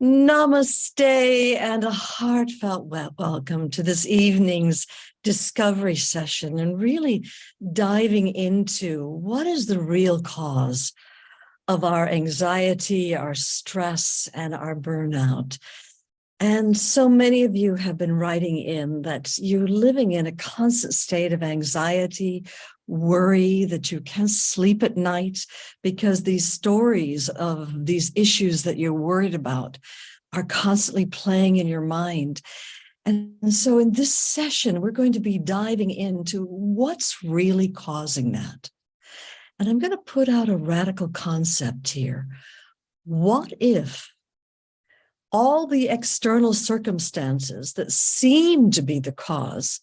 Namaste and a heartfelt welcome to this evening's discovery session and really diving into what is the real cause of our anxiety, our stress, and our burnout. And so many of you have been writing in that you're living in a constant state of anxiety, worry, that you can't sleep at night because these stories of these issues that you're worried about are constantly playing in your mind. And so in this session, we're going to be diving into what's really causing that. And I'm going to put out a radical concept here. What if all the external circumstances that seem to be the cause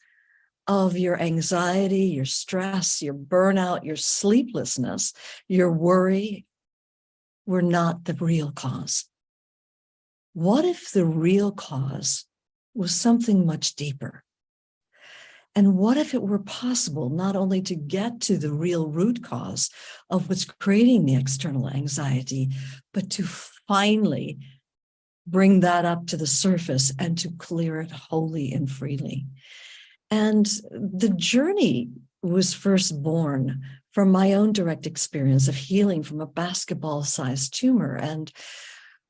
of your anxiety, your stress, your burnout, your sleeplessness, your worry, were not the real cause? What if the real cause was something much deeper? And what if it were possible not only to get to the real root cause of what's creating the external anxiety, but to finally bring that up to the surface and to clear it wholly and freely? And the journey was first born from my own direct experience of healing from a basketball-sized tumor. And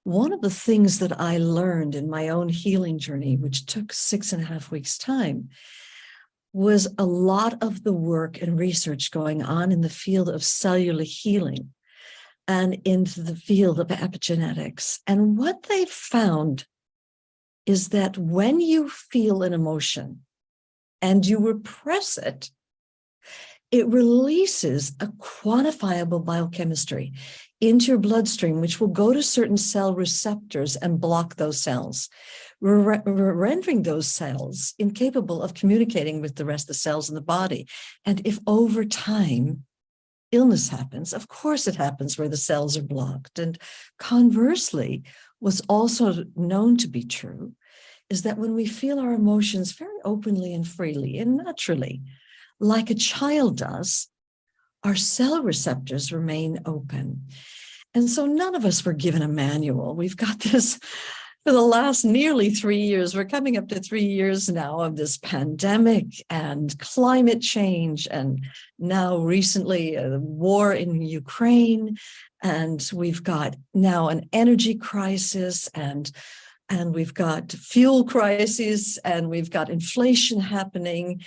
one of the things that I learned in my own healing journey, which took 6.5 weeks' time, was a lot of the work and research going on in the field of cellular healing and into the field of epigenetics. And what they found is that when you feel an emotion and you repress it, it releases a quantifiable biochemistry into your bloodstream, which will go to certain cell receptors and block those cells, rendering those cells incapable of communicating with the rest of the cells in the body. And if over time illness happens, of course it happens where the cells are blocked. And conversely, what's also known to be true is that when we feel our emotions very openly and freely and naturally, like a child does, our cell receptors remain open. And so none of us were given a manual. We've got this for the last nearly 3 years. We're coming up to 3 years now of this pandemic and climate change, and now recently a war in Ukraine. And we've got now an energy crisis, and we've got fuel crises, and we've got inflation happening,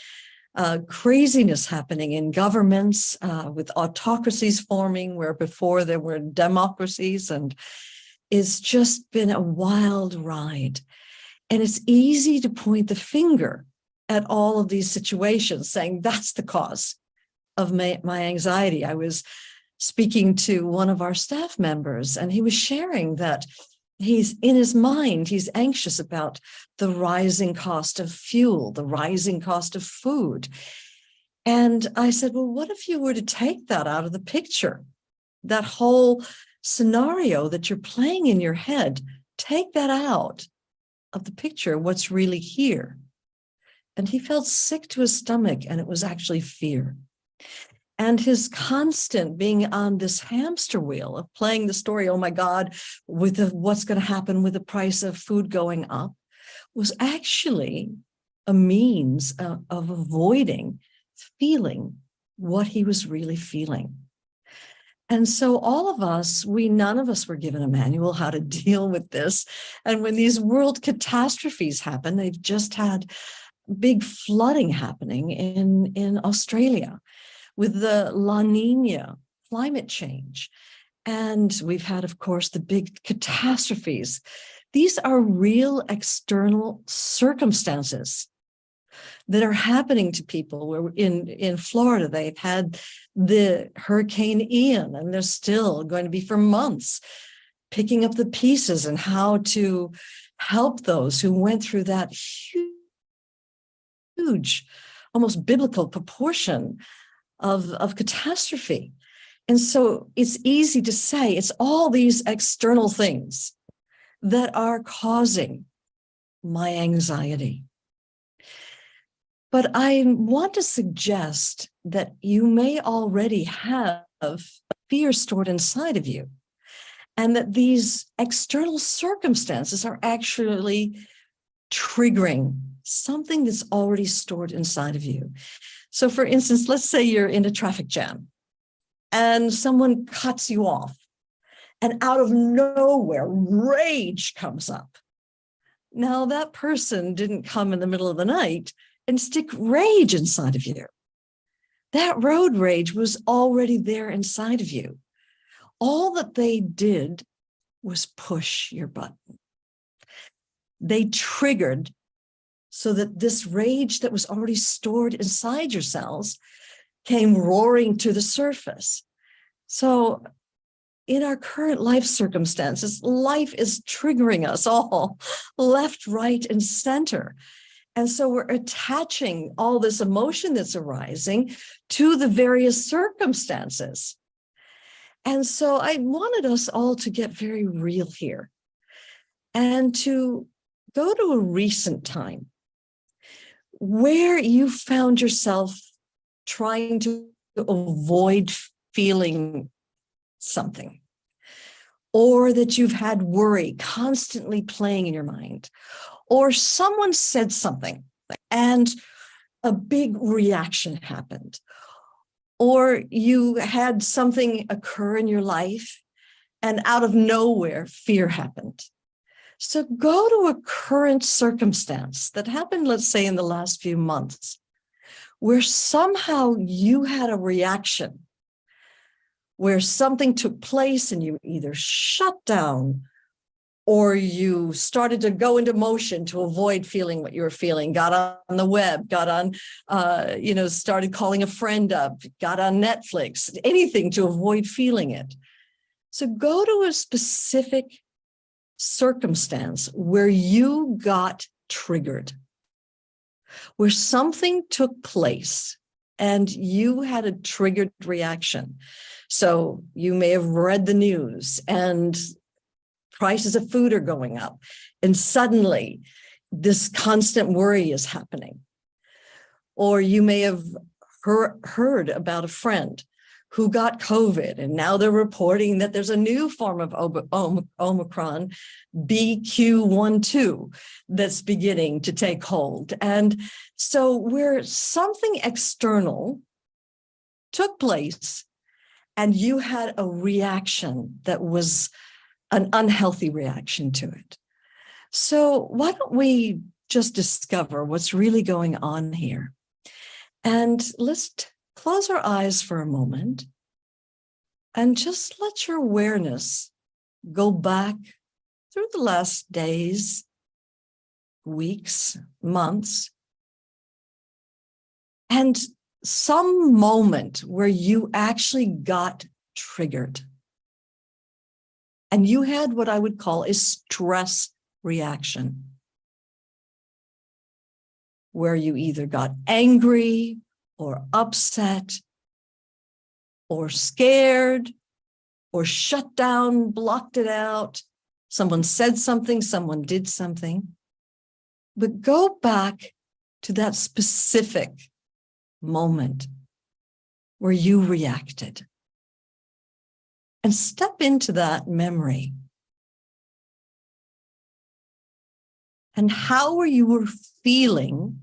craziness happening in governments, with autocracies forming where before there were democracies. And it's just been a wild ride. And it's easy to point the finger at all of these situations, saying that's the cause of my anxiety. I was speaking to one of our staff members, and he was sharing that he's in his mind, he's anxious about the rising cost of fuel, the rising cost of food. And I said, well, what if you were to take that out of the picture? That whole scenario that you're playing in your head, take that out of the picture, what's really here. And he felt sick to his stomach, and it was actually fear. And his constant being on this hamster wheel of playing the story, oh my God, with what's going to happen with the price of food going up, was actually a means of avoiding feeling what he was really feeling. And so all of us, none of us were given a manual how to deal with this. And when these world catastrophes happen, they've just had big flooding happening in Australia with the La Nina climate change. And we've had, of course, the big catastrophes. These are real external circumstances that are happening to people. Where in Florida, they've had the Hurricane Ian, and they're still going to be for months picking up the pieces and how to help those who went through that huge, almost biblical proportion of catastrophe. And so it's easy to say it's all these external things that are causing my anxiety. But I want to suggest that you may already have fear stored inside of you. and that these external circumstances are actually triggering something that's already stored inside of you. So for instance, let's say you're in a traffic jam and someone cuts you off, and out of nowhere, rage comes up. Now, that person didn't come in the middle of the night and stick rage inside of you. That road rage was already there inside of you. All that they did was push your button. They triggered so that this rage that was already stored inside your cells came roaring to the surface. So in our current life circumstances, life is triggering us all, left, right, and center. And so we're attaching all this emotion that's arising to the various circumstances. And so I wanted us all to get very real here and to go to a recent time where you found yourself trying to avoid feeling something, or that you've had worry constantly playing in your mind, or someone said something and a big reaction happened, or you had something occur in your life and out of nowhere fear happened. So go to a current circumstance that happened, let's say in the last few months, where somehow you had a reaction, where something took place and you either shut down or you started to go into motion to avoid feeling what you were feeling, got on the web, got on, started calling a friend up, got on Netflix, anything to avoid feeling it. So go to a specific circumstance where you got triggered, where something took place and you had a triggered reaction. So you may have read the news and prices of food are going up, and suddenly this constant worry is happening. Or you may have heard about a friend who got COVID, and now they're reporting that there's a new form of Omicron, BQ.1.2, that's beginning to take hold. And so where something external took place and you had a reaction that was an unhealthy reaction to it. So why don't we just discover what's really going on here? And let's close our eyes for a moment and just let your awareness go back through the last days, weeks, months, and some moment where you actually got triggered. And you had what I would call a stress reaction, where you either got angry or upset or scared or shut down, blocked it out. Someone said something, someone did something. But go back to that specific moment where you reacted. And step into that memory. And how you were feeling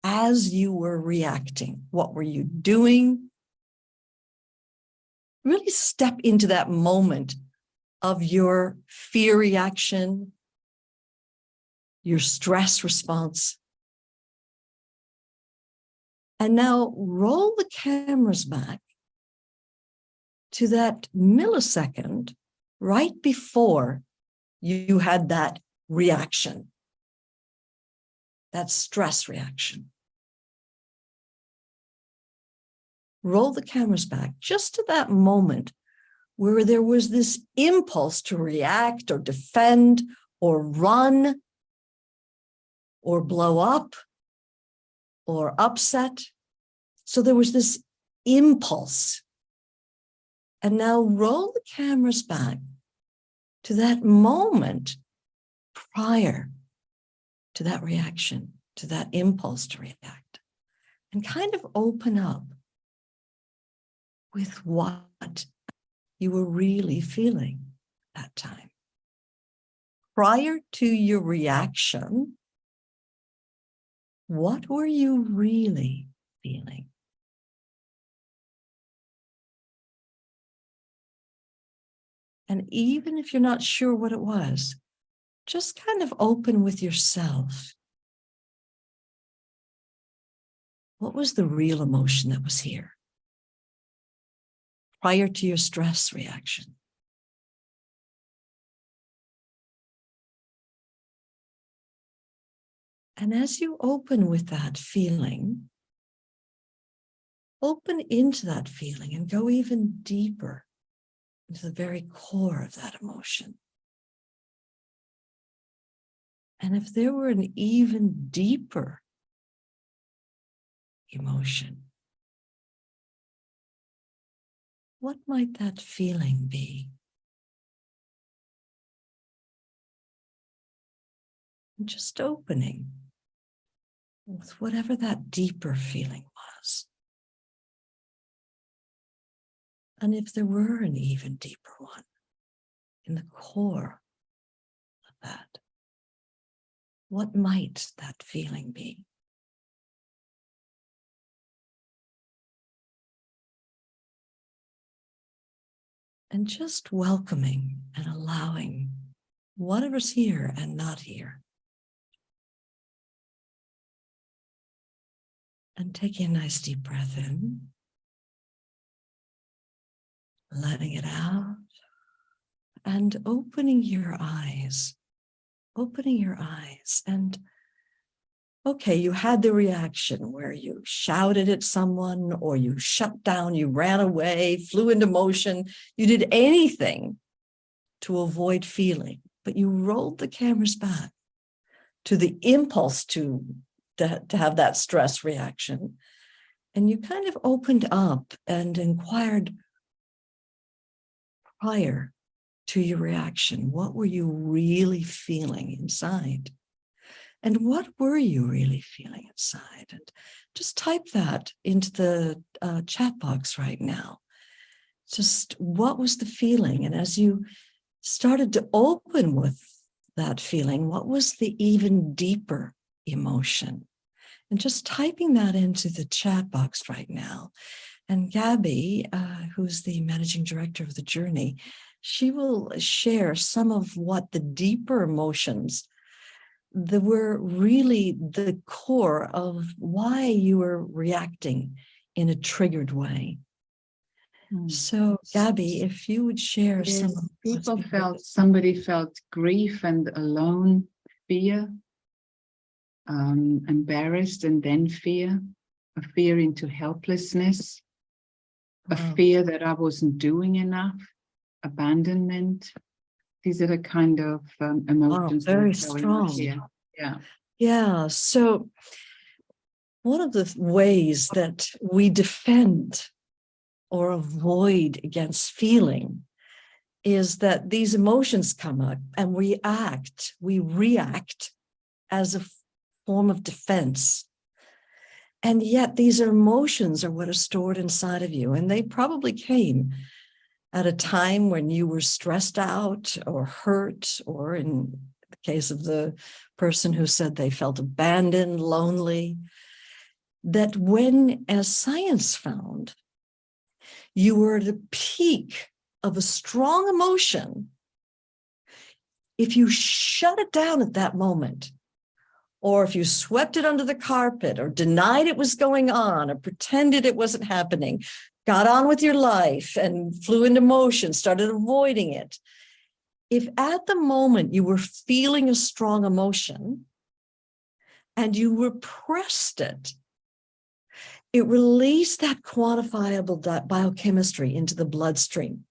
as you were reacting. What were you doing? Really step into that moment of your fear reaction, your stress response. And now roll the cameras back to that millisecond right before you had that reaction, that stress reaction. Roll the cameras back just to that moment where there was this impulse to react or defend or run or blow up or upset. So there was this impulse. And now roll the cameras back to that moment prior to that reaction, to that impulse to react, and kind of open up with what you were really feeling. that time. Prior to your reaction, what were you really feeling? And even if you're not sure what it was, just kind of open with yourself. What was the real emotion that was here prior to your stress reaction? And as you open with that feeling, open into that feeling and go even deeper into the very core of that emotion. And if there were an even deeper emotion, what might that feeling be? And just opening with whatever that deeper feeling was. And if there were an even deeper one in the core of that, what might that feeling be? And just welcoming and allowing whatever's here and not here. And taking a nice deep breath in, letting it out, and opening your eyes. Opening your eyes. And okay, you had the reaction where you shouted at someone, or you shut down, you ran away, flew into motion. You did anything to avoid feeling, but you rolled the cameras back to the impulse to have that stress reaction. And you kind of opened up and inquired prior to your reaction, what were you really feeling inside? And what were you really feeling inside? And just type that into the chat box right now. Just what was the feeling? And as you started to open with that feeling, what was the even deeper emotion? And just typing that into the chat box right now. And Gabby, who's the managing director of the journey, she will share some of what the deeper emotions that were really the core of why you were reacting in a triggered way. So, Gabby, if you would share some of somebody felt grief and alone, fear, embarrassed, and then fear, a fear into helplessness, a fear that I wasn't doing enough, abandonment. These are the kind of emotions. Very strong. Here. Yeah. So one of the ways that we defend or avoid against feeling is that these emotions come up and we react as a form of defense. And yet these emotions are what are stored inside of you. And they probably came at a time when you were stressed out or hurt, or in the case of the person who said they felt abandoned, lonely, that when, as science found, you were at a peak of a strong emotion, if you shut it down at that moment, or if you swept it under the carpet or denied it was going on or pretended it wasn't happening, got on with your life and flew into motion, started avoiding it. If at the moment you were feeling a strong emotion and you repressed it, it released that quantifiable biochemistry into the bloodstream,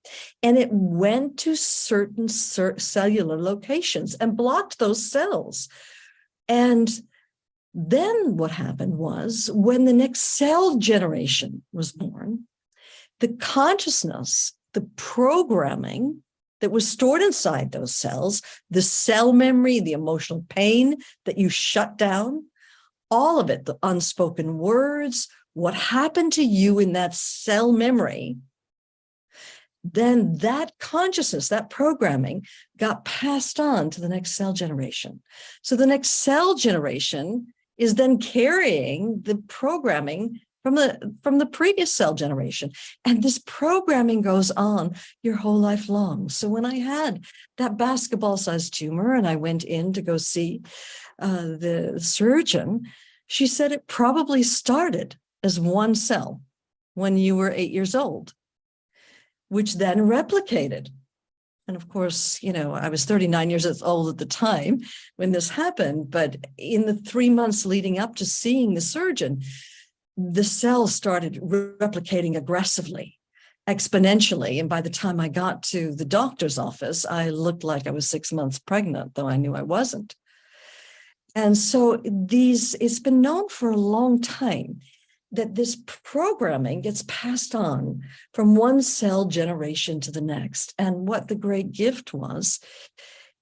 and it went to certain cellular locations and blocked those cells. And then what happened was, when the next cell generation was born, the consciousness, the programming that was stored inside those cells, the cell memory, the emotional pain that you shut down, all of it, the unspoken words, what happened to you in that cell memory, then that consciousness, that programming got passed on to the next cell generation. So the next cell generation is then carrying the programming from the previous cell generation. And this programming goes on your whole life long. So when I had that basketball-sized tumor and I went in to go see the surgeon, she said it probably started as one cell when you were 8 years old, which then replicated. And of course, I was 39 years old at the time when this happened, but in the 3 months leading up to seeing the surgeon, the cells started replicating aggressively, exponentially. And by the time I got to the doctor's office, I looked like I was 6 months pregnant, though I knew I wasn't. And so it's been known for a long time that this programming gets passed on from one cell generation to the next. And what the great gift was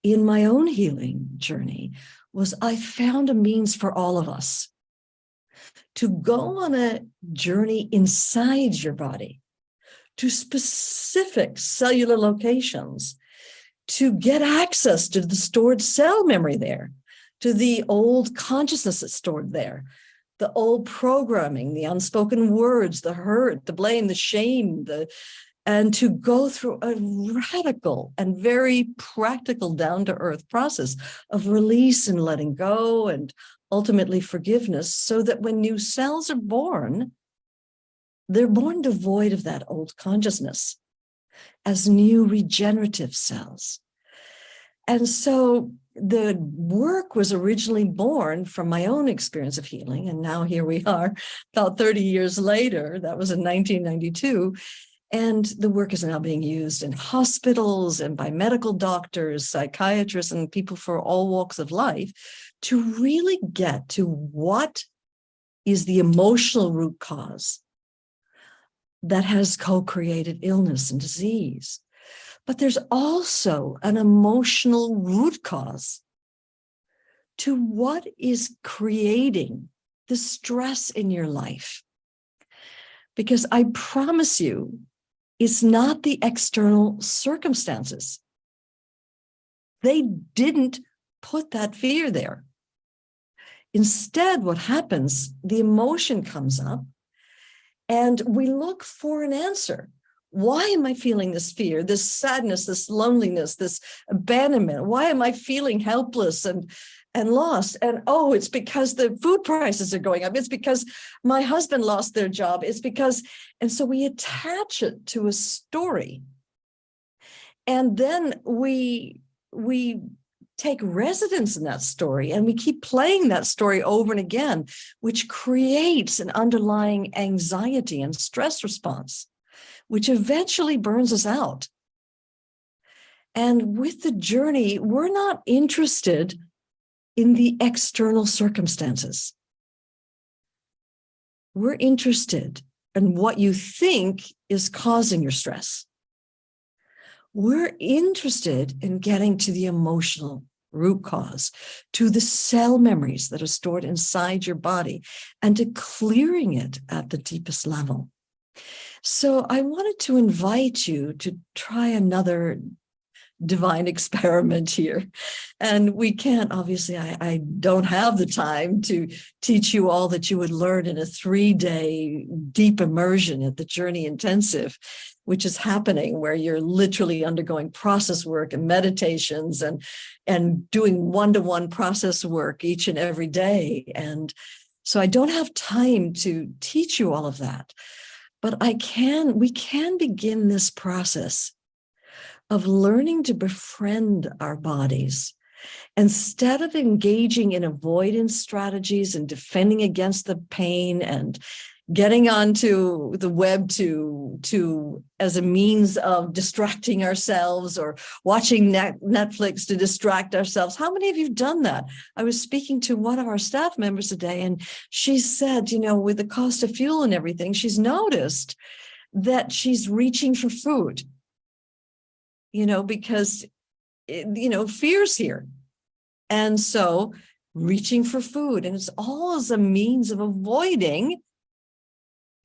in my own healing journey was I found a means for all of us to go on a journey inside your body to specific cellular locations to get access to the stored cell memory there, to the old consciousness that's stored there, the old programming, the unspoken words, the hurt, the blame, the shame, and to go through a radical and very practical down-to-earth process of release and letting go and ultimately forgiveness, so that when new cells are born, they're born devoid of that old consciousness as new regenerative cells. And so the work was originally born from my own experience of healing. And now here we are about 30 years later. That was in 1992. And the work is now being used in hospitals and by medical doctors, psychiatrists, and people for all walks of life to really get to what is the emotional root cause that has co-created illness and disease. But there's also an emotional root cause to what is creating the stress in your life. Because I promise you, it's not the external circumstances. They didn't put that fear there. Instead, what happens, the emotion comes up and we look for an answer. Why am I feeling this fear, this sadness, this loneliness, this abandonment? Why am I feeling helpless and lost? And oh, it's because the food prices are going up. It's because my husband lost their job. It's because, and so we attach it to a story. And then we take residence in that story and we keep playing that story over and again, which creates an underlying anxiety and stress response, which eventually burns us out. And with the journey, we're not interested in the external circumstances. We're interested in what you think is causing your stress. We're interested in getting to the emotional root cause, to the cell memories that are stored inside your body, and to clearing it at the deepest level. So I wanted to invite you to try another divine experiment here. And we can't, obviously, I don't have the time to teach you all that you would learn in a 3-day deep immersion at the Journey Intensive, which is happening where you're literally undergoing process work and meditations and doing one-to-one process work each and every day. And so I don't have time to teach you all of that, but we can begin this process of learning to befriend our bodies. Instead of engaging in avoidance strategies and defending against the pain and getting onto the web to as a means of distracting ourselves or watching Netflix to distract ourselves. How many of you have done that? I was speaking to one of our staff members today, and she said, with the cost of fuel and everything, she's noticed that she's reaching for food, because, fear's here. And so reaching for food, and it's all as a means of avoiding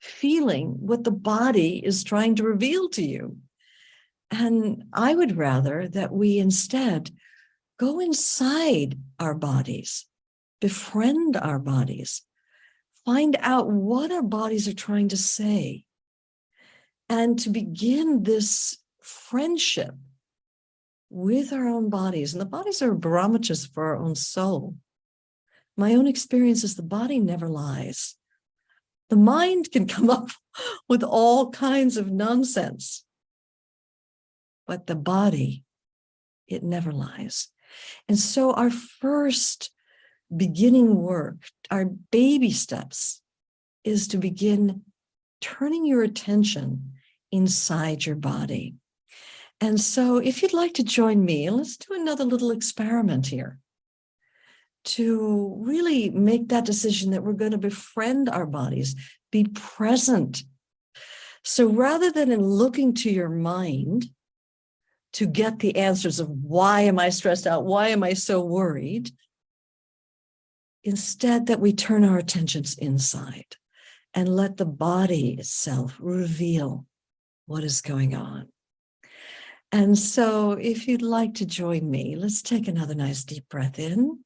feeling what the body is trying to reveal to you. And I would rather that we instead go inside our bodies, befriend our bodies, find out what our bodies are trying to say, and to begin this friendship with our own bodies. And the bodies are barometers for our own soul. My own experience is the body never lies. The mind can come up with all kinds of nonsense, but the body, it never lies. And so our first beginning work, our baby steps, is to begin turning your attention inside your body. And so if you'd like to join me, let's do another little experiment here to really make that decision that we're going to befriend our bodies, be present. So rather than in looking to your mind to get the answers of why am I stressed out? Why am I so worried? Instead, that we turn our attentions inside and let the body itself reveal what is going on. And so if you'd like to join me, let's take another nice deep breath in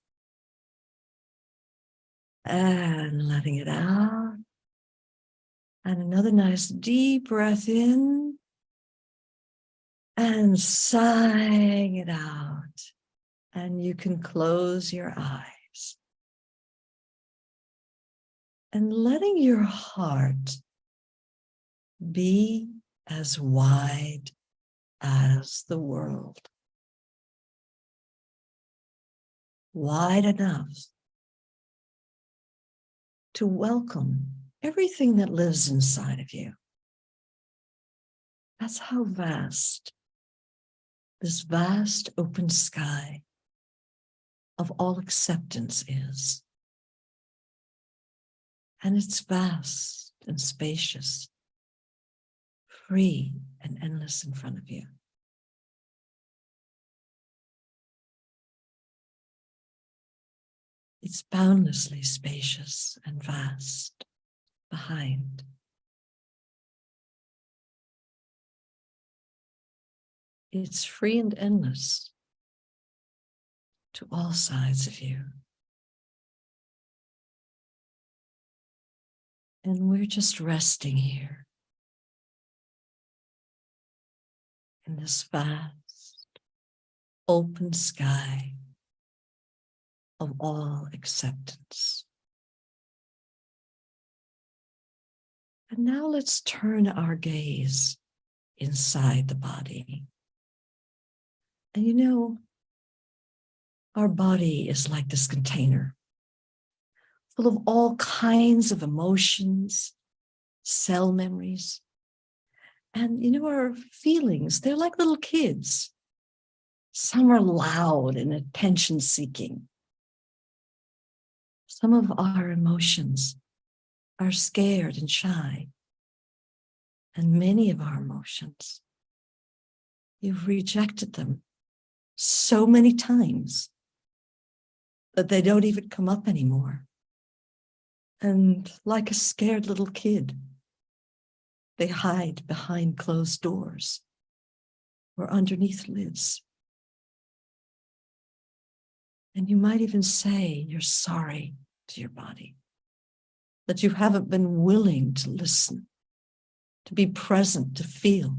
and letting it out. And another nice deep breath in and sighing it out. And you can close your eyes. And letting your heart be as wide as the world. Wide enough to welcome everything that lives inside of you. That's how vast this vast open sky of all acceptance is. And it's vast and spacious, free and endless in front of you. It's boundlessly spacious and vast behind. It's free and endless to all sides of you. And we're just resting here in this vast, open sky of all acceptance. And now let's turn our gaze inside the body. And you know, our body is like this container full of all kinds of emotions, cell memories. And you know, our feelings, they're like little kids. Some are loud and attention-seeking. Some of our emotions are scared and shy. And many of our emotions, you've rejected them so many times that they don't even come up anymore. And like a scared little kid, they hide behind closed doors or underneath lids. And you might even say you're sorry to your body, that you haven't been willing to listen, to be present, to feel.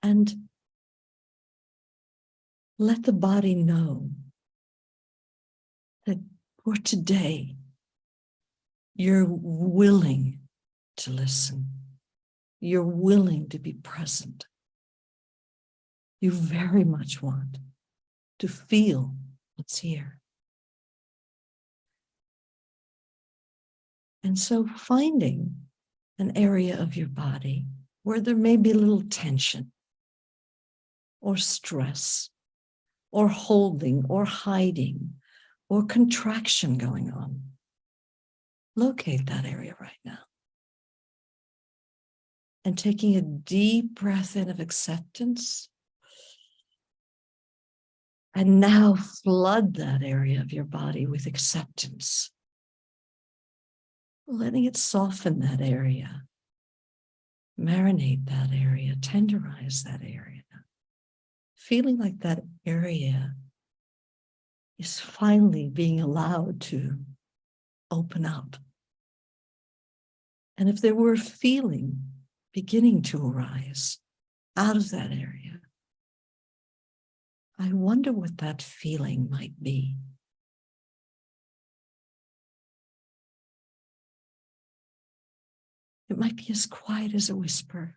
And let the body know that for today, you're willing to listen. You're willing to be present. You very much want to feel what's here. And so finding an area of your body where there may be a little tension or stress or holding or hiding or contraction going on. Locate that area right now. And taking a deep breath in of acceptance. And now flood that area of your body with acceptance. Letting it soften that area. Marinate that area, tenderize that area, feeling like that area is finally being allowed to open up. And if there were a feeling beginning to arise out of that area, I wonder what that feeling might be. It might be as quiet as a whisper.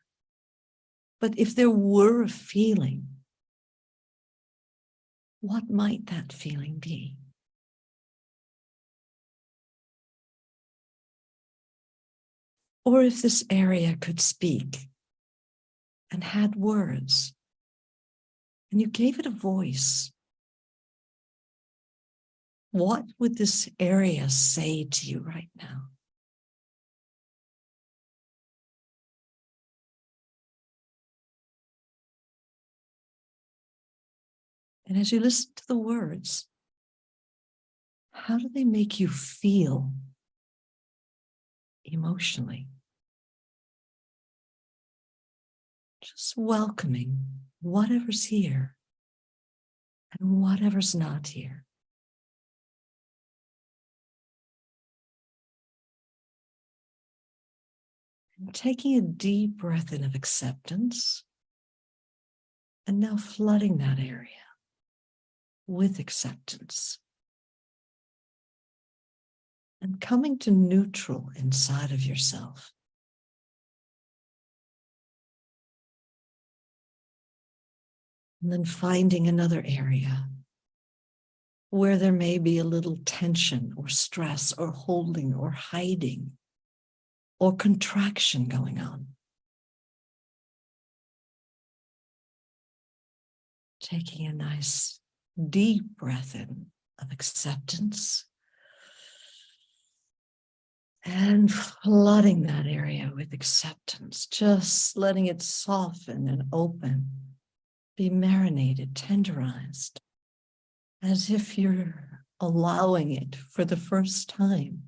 But if there were a feeling, what might that feeling be? Or if this area could speak and had words, and you gave it a voice, what would this area say to you right now? And as you listen to the words, how do they make you feel emotionally? Just welcoming whatever's here and whatever's not here. And taking a deep breath in of acceptance, and now flooding that area with acceptance. And coming to neutral inside of yourself. And then finding another area where there may be a little tension or stress or holding or hiding or contraction going on. Taking a nice deep breath in of acceptance and flooding that area with acceptance, just letting it soften and open, be marinated, tenderized, as if you're allowing it for the first time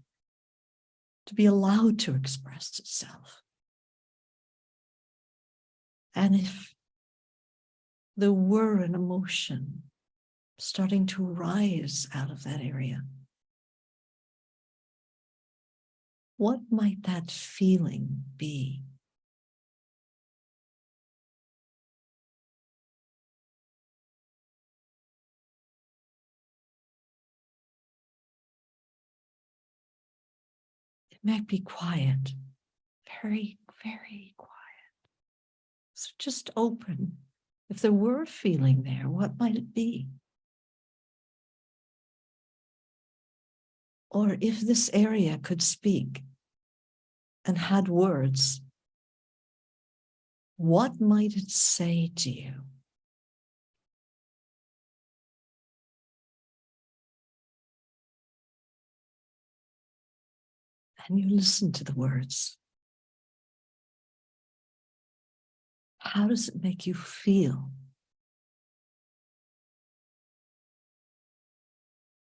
to be allowed to express itself. And if there were an emotion starting to rise out of that area, what might that feeling be? It might be quiet, very, very quiet. So just open. If there were a feeling there, what might it be? Or if this area could speak and had words, what might it say to you? And you listen to the words. How does it make you feel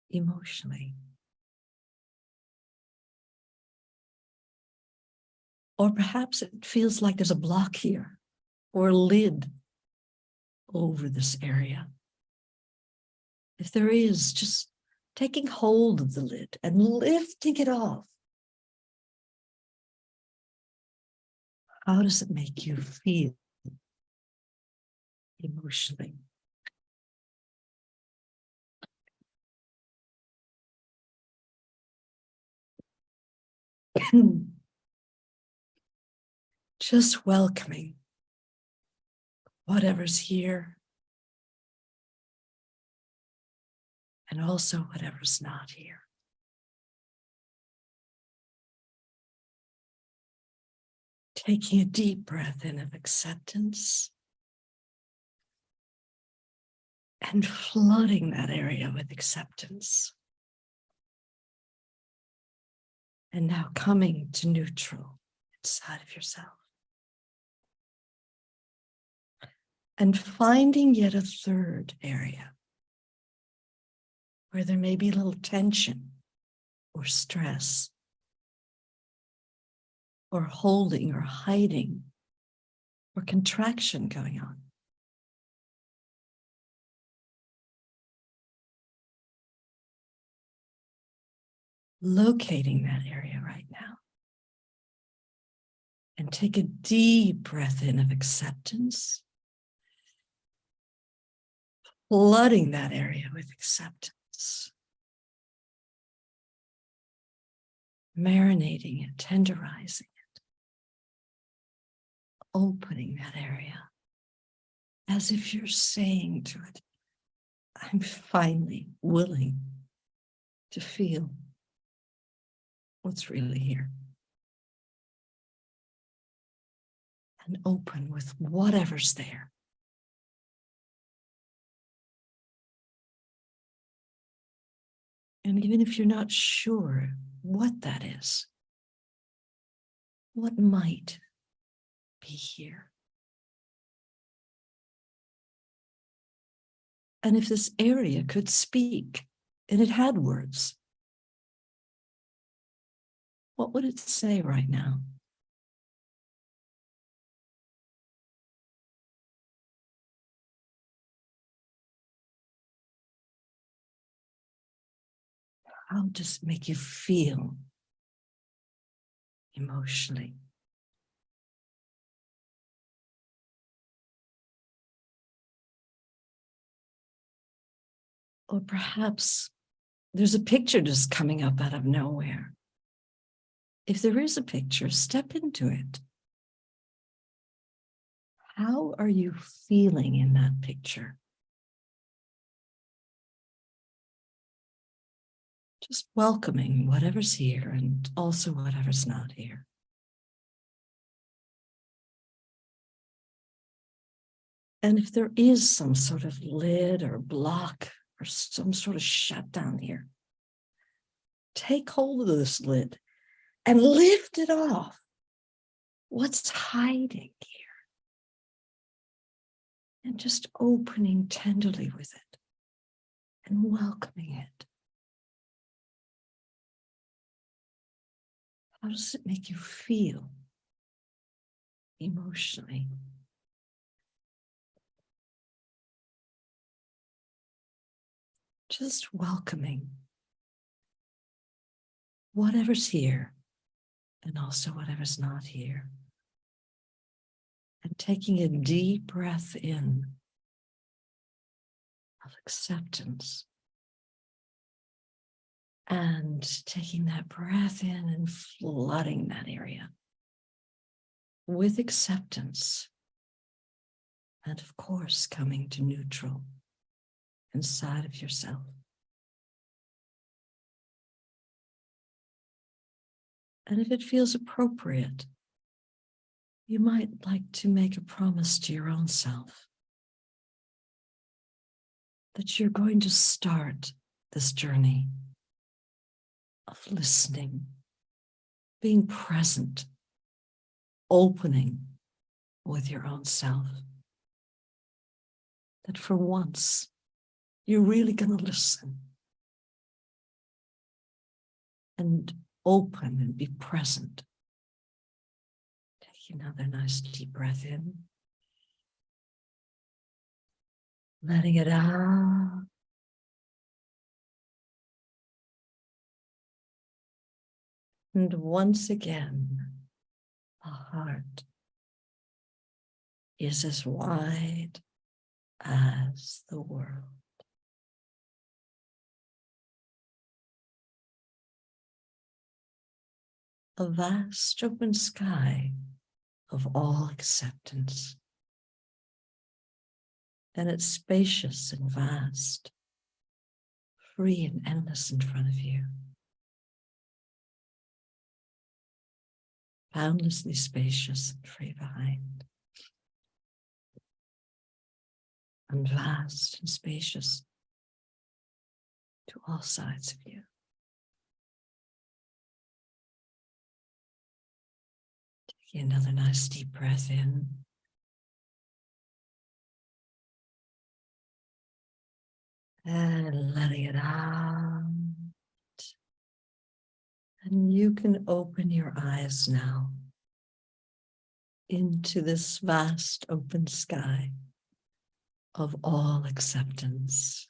emotionally? Or perhaps it feels like there's a block here or a lid over this area. If there is, just taking hold of the lid and lifting it off. How does it make you feel emotionally? Just welcoming whatever's here and also whatever's not here. Taking a deep breath in of acceptance and flooding that area with acceptance. And now coming to neutral inside of yourself. And finding yet a third area where there may be a little tension or stress or holding or hiding or contraction going on. Locating that area right now. And take a deep breath in of acceptance. Flooding that area with acceptance. Marinating it, tenderizing it. Opening that area. As if you're saying to it, I'm finally willing to feel what's really here. And open with whatever's there. And even if you're not sure what that is, what might be here? And if this area could speak and it had words, what would it say right now? How does it make you feel emotionally? Or perhaps there's a picture just coming up out of nowhere. If there is a picture, step into it. How are you feeling in that picture? Just welcoming whatever's here and also whatever's not here. And if there is some sort of lid or block or some sort of shutdown here, take hold of this lid and lift it off. What's hiding here? And just opening tenderly with it and welcoming it. How does it make you feel emotionally? Just welcoming whatever's here and also whatever's not here. And taking a deep breath in of acceptance. And taking that breath in and flooding that area with acceptance. And of course, coming to neutral inside of yourself. And if it feels appropriate, you might like to make a promise to your own self that you're going to start this journey of listening, being present, opening with your own self. That for once, you're really going to listen and open and be present. Take another nice deep breath in. Letting it out. And once again, the heart is as wide as the world. A vast open sky of all acceptance. And it's spacious and vast, free and endless in front of you. Boundlessly spacious and free behind. And vast and spacious to all sides of you. Taking another nice deep breath in. And letting it out. And you can open your eyes now. into this vast open sky of all acceptance.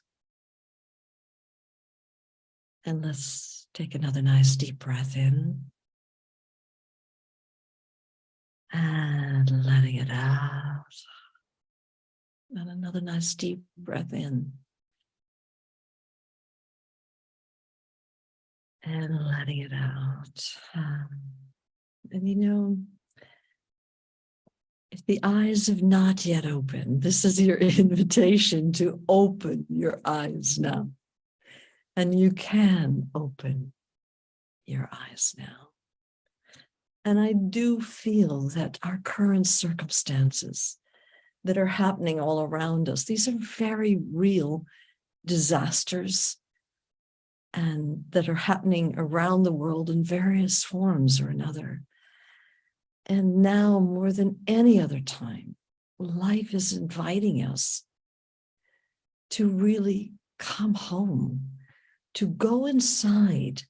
And let's take another nice deep breath in. And letting it out. And another nice deep breath in. And letting it out. And you know, if the eyes have not yet opened, this is your invitation to open your eyes now. And you can open your eyes now. And I do feel that our current circumstances that are happening all around us, these are very real disasters and that are happening around the world in various forms or another. And now more than any other time, life is inviting us to really come home, to go inside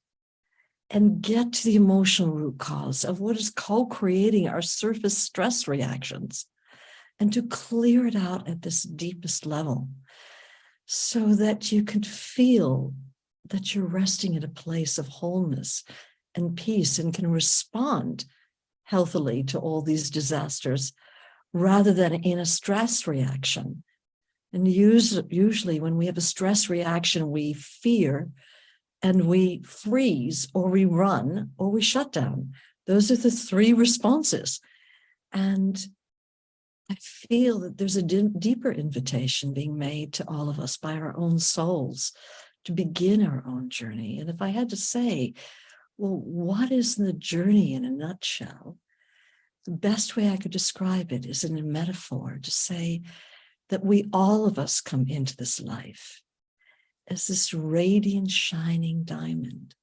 and get to the emotional root cause of what is co-creating our surface stress reactions, and to clear it out at this deepest level so that you can feel that you're resting in a place of wholeness and peace and can respond healthily to all these disasters rather than in a stress reaction. And usually when we have a stress reaction, we fear and we freeze or we run or we shut down. Those are the three responses. And I feel that there's a deeper invitation being made to all of us by our own souls to begin our own journey. And if I had to say, well, what is the journey in a nutshell? The best way I could describe it is in a metaphor to say that we, all of us, come into this life as this radiant, shining diamond,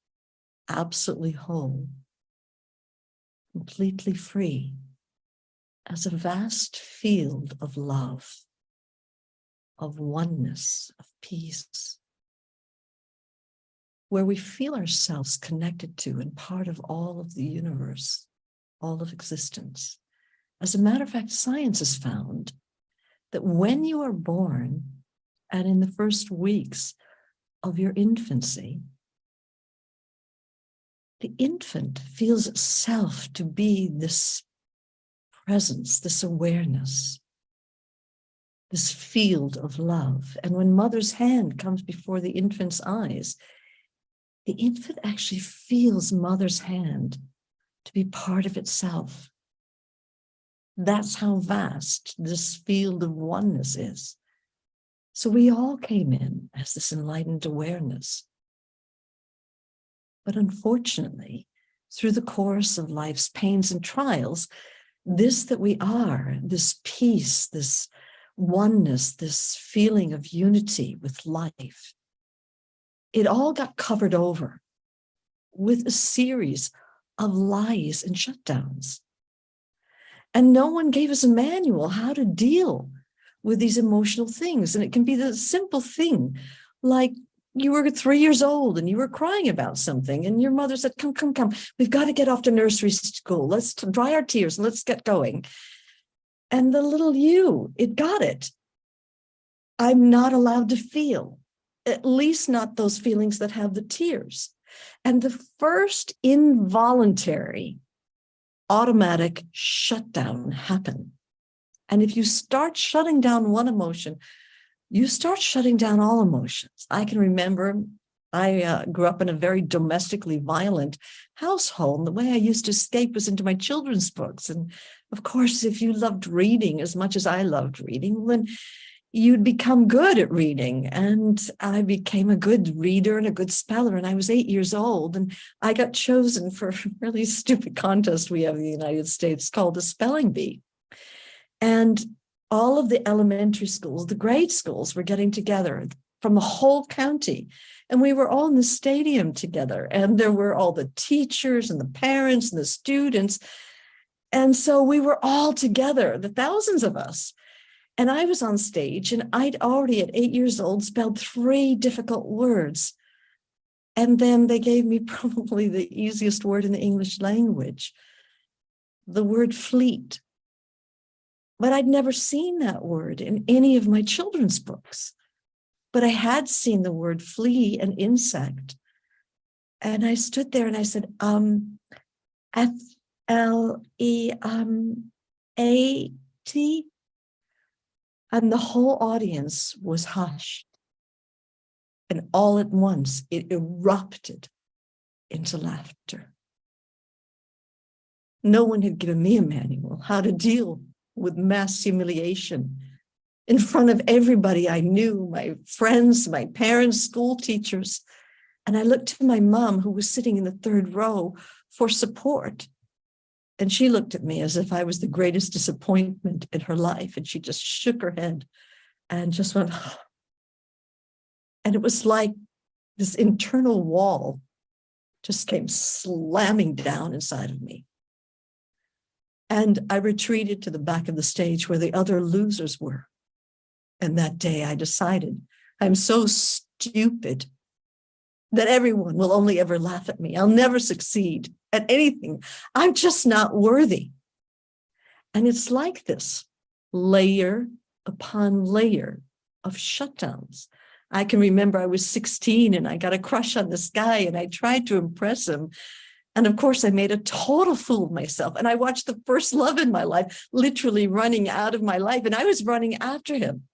absolutely whole, completely free, as a vast field of love, of oneness, of peace, where we feel ourselves connected to and part of all of the universe, all of existence. As a matter of fact, science has found that when you are born and in the first weeks of your infancy, the infant feels itself to be this presence, this awareness, this field of love. And when mother's hand comes before the infant's eyes, the infant actually feels mother's hand to be part of itself. That's how vast this field of oneness is. So we all came in as this enlightened awareness. But unfortunately, through the course of life's pains and trials, this that we are, this peace, this oneness, this feeling of unity with life, it all got covered over with a series of lies and shutdowns. And no one gave us a manual how to deal with these emotional things. And it can be the simple thing, like you were 3 years old and you were crying about something and your mother said, come, we've got to get off to nursery school. Let's dry our tears and let's get going. And the little you, it got it. I'm not allowed to feel, at least not those feelings that have the tears. And the first involuntary automatic shutdown happened. And if you start shutting down one emotion, you start shutting down all emotions. I can remember I grew up in a very domestically violent household. And the way I used to escape was into my children's books. And of course, if you loved reading as much as I loved reading, then you'd become good at reading. And I became a good reader and a good speller. And I was 8 years old. And I got chosen for a really stupid contest we have in the United States called the Spelling Bee. And all of the elementary schools, the grade schools, were getting together from the whole county. And we were all in the stadium together. And there were all the teachers and the parents and the students. And so we were all together, the thousands of us. And I was on stage and I'd already at 8 years old spelled 3 difficult words. And then they gave me probably the easiest word in the English language, the word fleet. But I'd never seen that word in any of my children's books. But I had seen the word flea and insect. And I stood there and I said, F-L-E-A-T. And the whole audience was hushed. And all at once, it erupted into laughter. No one had given me a manual how to deal with mass humiliation in front of everybody I knew, my friends, my parents, school teachers. And I looked to my mom, who was sitting in the third row, for support. And she looked at me as if I was the greatest disappointment in her life. And she just shook her head and just went, oh. And it was like this internal wall just came slamming down inside of me. And I retreated to the back of the stage where the other losers were. And that day I decided, I'm so stupid that everyone will only ever laugh at me. I'll never succeed at anything. I'm just not worthy. And it's like this, layer upon layer of shutdowns. I can remember I was 16 and I got a crush on this guy and I tried to impress him. And of course, I made a total fool of myself. And I watched the first love in my life literally running out of my life. And I was running after him.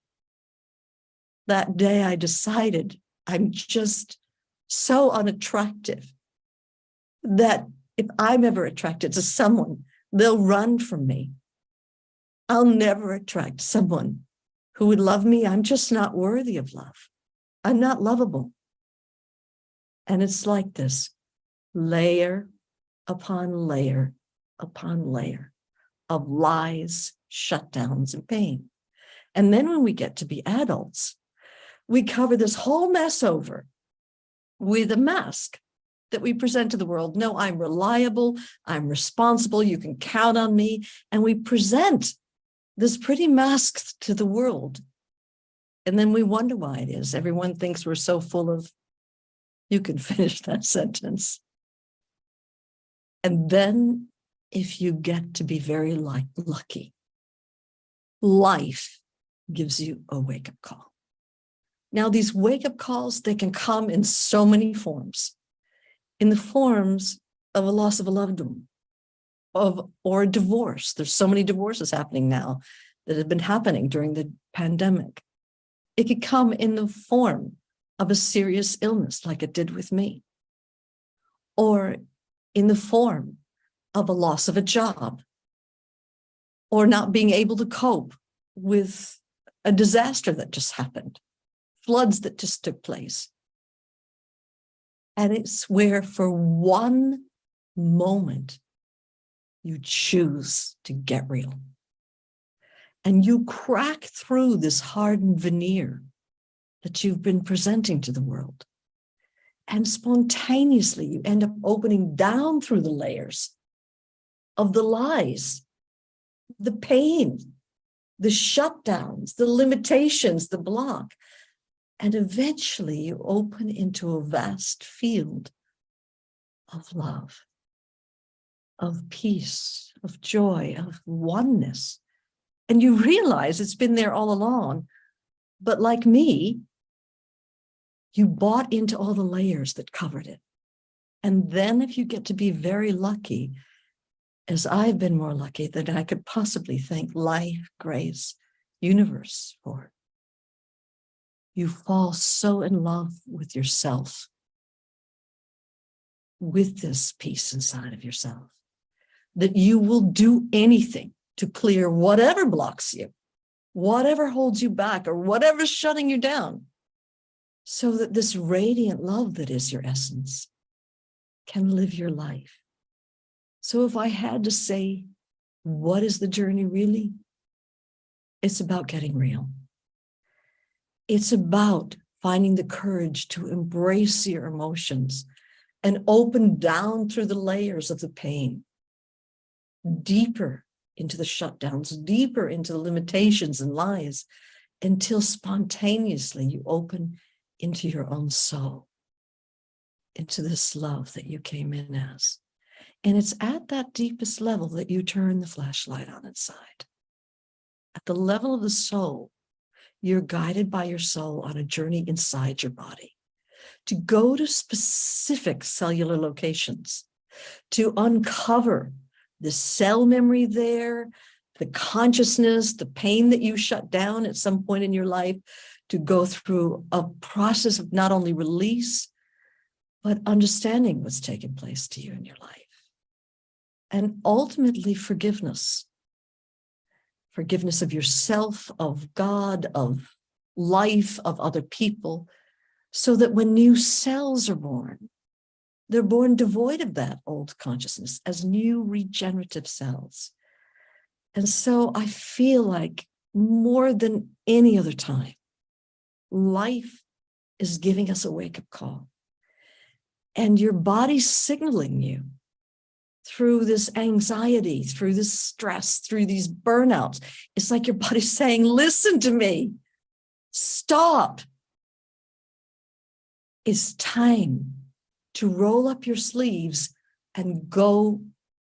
That day I decided I'm just so unattractive that if I'm ever attracted to someone, they'll run from me. I'll never attract someone who would love me. I'm just not worthy of love. I'm not lovable. And it's like this, layer upon layer upon layer of lies, shutdowns, and pain. And then when we get to be adults, we cover this whole mess over with a mask that we present to the world. No, I'm reliable, I'm responsible, you can count on me. And we present this pretty mask to the world. And then we wonder why it is. Everyone thinks we're so full of, you can finish that sentence. And then if you get to be very lucky, life gives you a wake-up call. Now, these wake-up calls, they can come in so many forms. In the forms of a loss of a loved one, or a divorce. There's so many divorces happening now that have been happening during the pandemic. It could come in the form of a serious illness, like it did with me, or in the form of a loss of a job, or not being able to cope with a disaster that just happened, floods that just took place. And it's where for one moment, you choose to get real. And you crack through this hardened veneer that you've been presenting to the world. And spontaneously, you end up opening down through the layers of the lies, the pain, the shutdowns, the limitations, the block. And eventually you open into a vast field of love, of peace, of joy, of oneness. And you realize it's been there all along. But like me, you bought into all the layers that covered it. And then if you get to be very lucky, as I've been more lucky than I could possibly thank life, grace, universe for, you fall so in love with yourself, with this peace inside of yourself, that you will do anything to clear whatever blocks you, whatever holds you back, or whatever's shutting you down, so that this radiant love that is your essence can live your life. So if I had to say, what is the journey really? It's about getting real. It's about finding the courage to embrace your emotions and open down through the layers of the pain, deeper into the shutdowns, deeper into the limitations and lies, until spontaneously you open into your own soul, into this love that you came in as. And it's at that deepest level that you turn the flashlight on inside. at the level of the soul, you're guided by your soul on a journey inside your body to go to specific cellular locations, to uncover the cell memory there, the consciousness, the pain that you shut down at some point in your life, to go through a process of not only release, but understanding what's taken place to you in your life. And ultimately forgiveness. Forgiveness of yourself, of God, of life, of other people, so that when new cells are born, they're born devoid of that old consciousness as new regenerative cells. And so I feel like more than any other time, life is giving us a wake-up call. And your body's signaling you through this anxiety, through this stress, through these burnouts. It's like your body's saying, listen to me, stop. It's time to roll up your sleeves and go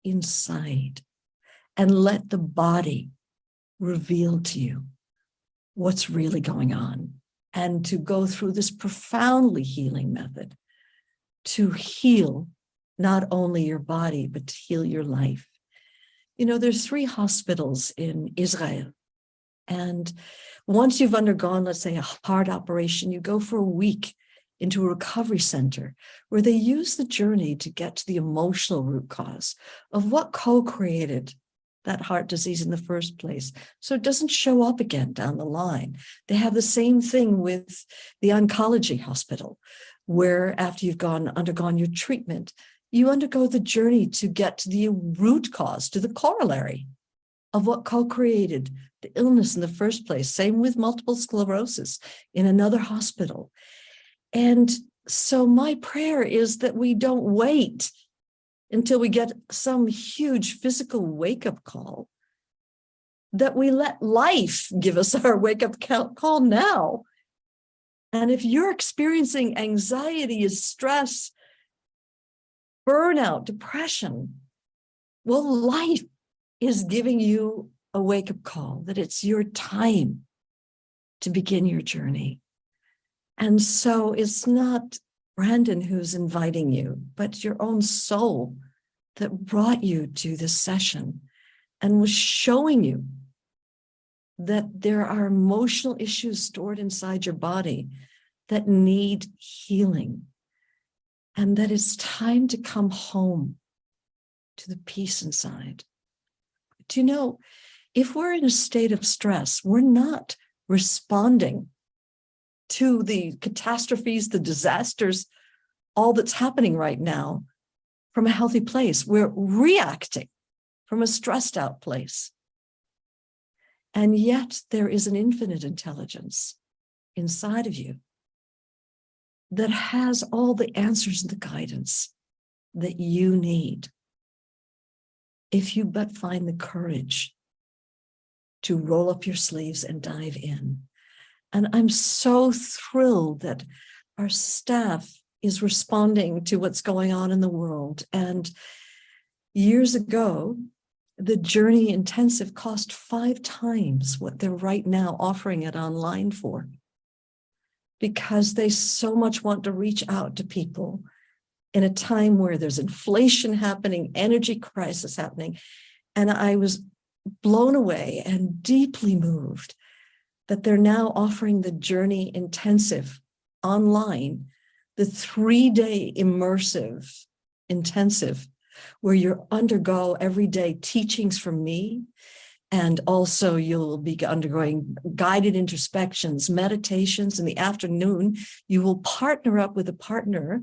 inside and let the body reveal to you what's really going on, and to go through this profoundly healing method to heal not only your body, but to heal your life. You know, there's 3 hospitals in Israel. And once you've undergone, let's say, a heart operation, you go for a week into a recovery center where they use the journey to get to the emotional root cause of what co-created that heart disease in the first place, so it doesn't show up again down the line. They have the same thing with the oncology hospital, where after you've undergone your treatment, you undergo the journey to get to the root cause, to the corollary of what co-created the illness in the first place. Same with multiple sclerosis in another hospital. And so my prayer is that we don't wait until we get some huge physical wake-up call, that we let life give us our wake-up call now. And if you're experiencing anxiety, stress, burnout, depression, well, life is giving you a wake-up call that it's your time to begin your journey. And so it's not Brandon who's inviting you, but your own soul that brought you to this session and was showing you that there are emotional issues stored inside your body that need healing, and that it's time to come home to the peace inside. Do you know, if we're in a state of stress, we're not responding to the catastrophes, the disasters, all that's happening right now from a healthy place. We're reacting from a stressed out place. And yet there is an infinite intelligence inside of you that has all the answers and the guidance that you need, if you but find the courage to roll up your sleeves and dive in. And I'm so thrilled that our staff is responding to what's going on in the world. And years ago, the Journey Intensive cost 5 times what they're right now offering it online for, because they so much want to reach out to people in a time where there's inflation happening, energy crisis happening. And I was blown away and deeply moved that they're now offering the Journey Intensive online, the 3-day immersive intensive, where you undergo everyday teachings from me. And also you'll be undergoing guided introspections, meditations. In the afternoon, you will partner up with a partner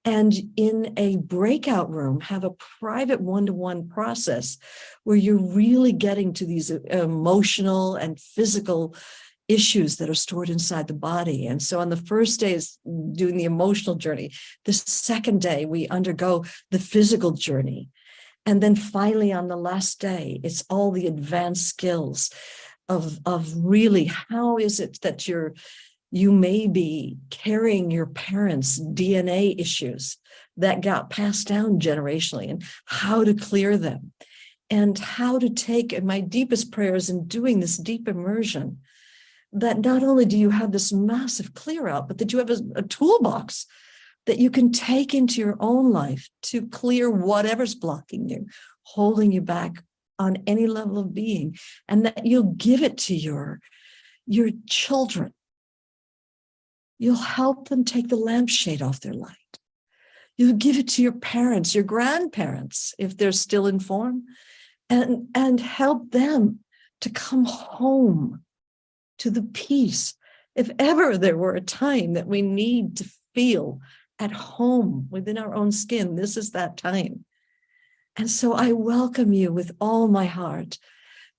and in a breakout room, have a private one-to-one process where you're really getting to these emotional and physical issues that are stored inside the body. And so on the first day is doing the emotional journey. The second day, we undergo the physical journey. And then finally on the last day, it's all the advanced skills of really, how is it that you may be carrying your parents' DNA issues that got passed down generationally, and how to clear them. and how to take, and my deepest prayers in doing this deep immersion, that not only do you have this massive clear out, but that you have a toolbox that you can take into your own life to clear whatever's blocking you, holding you back on any level of being, and that you'll give it to your children. You'll help them take the lampshade off their light. You'll give it to your parents, your grandparents, if they're still in form, and help them to come home to the peace. If ever there were a time that we need to feel at home within our own skin, this is that time. And so I welcome you with all my heart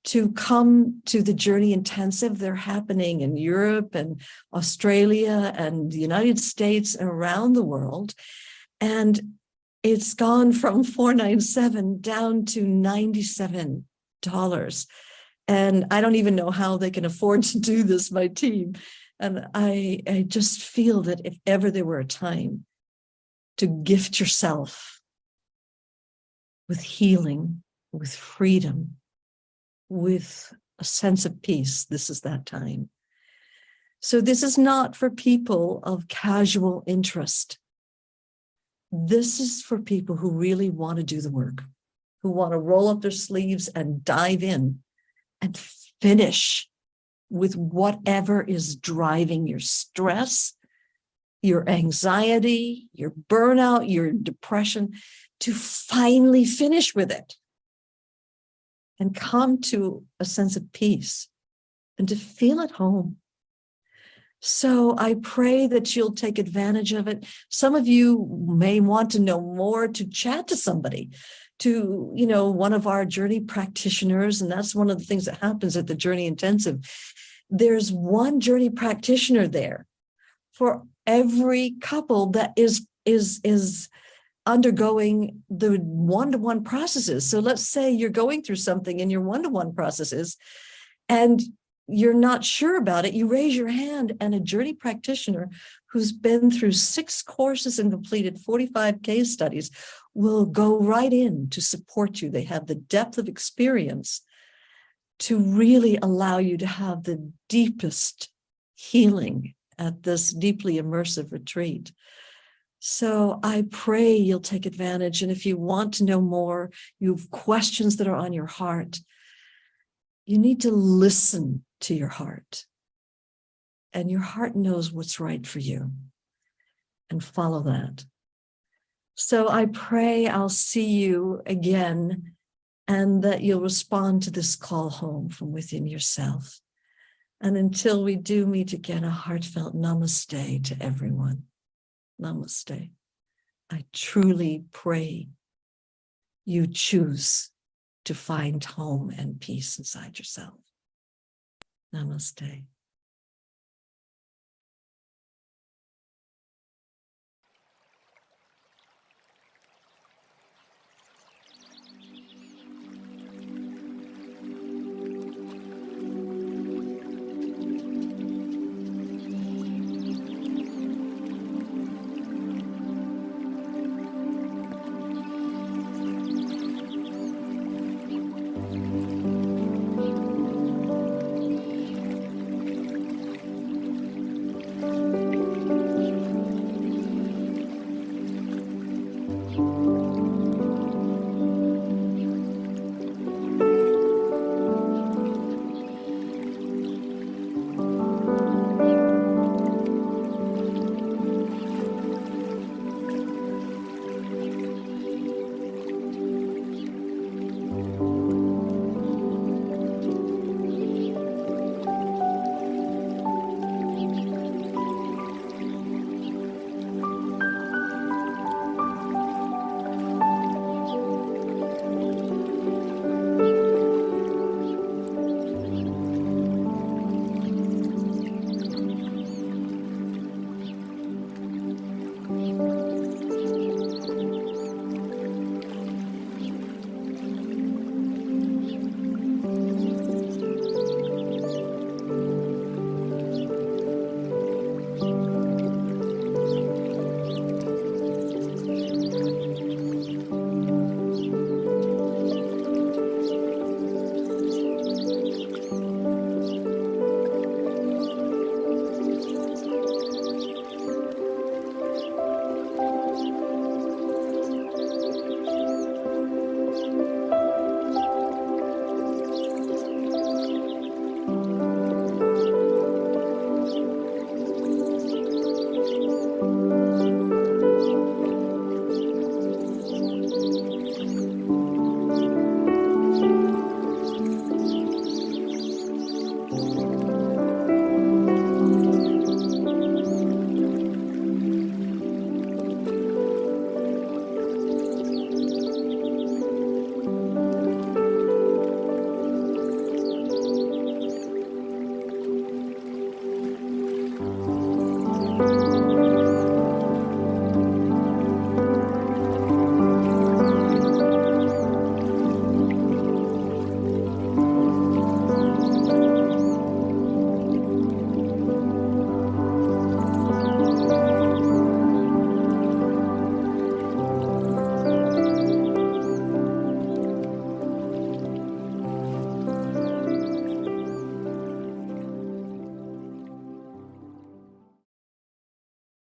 to come to the Journey Intensive. They're happening in Europe and Australia and the United States and around the world. And it's gone from $497 down to $97. And I don't even know how they can afford to do this, my team. And I just feel that if ever there were a time to gift yourself with healing, with freedom, with a sense of peace, this is that time. So this is not for people of casual interest. This is for people who really want to do the work, who want to roll up their sleeves and dive in and finish with whatever is driving your stress, your anxiety, your burnout, your depression, to finally finish with it and come to a sense of peace and to feel at home. So I pray that you'll take advantage of it. Some of you may want to know more, to chat to somebody, to, one of our Journey practitioners. And that's one of the things that happens at the Journey Intensive. There's one Journey practitioner there for every couple that is undergoing the one-to-one processes. So let's say you're going through something in your one-to-one processes and you're not sure about it, you raise your hand, and a Journey practitioner who's been through 6 courses and completed 45 case studies will go right in to support you. They have the depth of experience to really allow you to have the deepest healing at this deeply immersive retreat. So I pray you'll take advantage. And if you want to know more, you have questions that are on your heart, you need to listen to your heart. And your heart knows what's right for you. And follow that. So I pray I'll see you again, and that you'll respond to this call home from within yourself. And until we do meet again, a heartfelt namaste to everyone. Namaste. I truly pray you choose to find home and peace inside yourself. Namaste.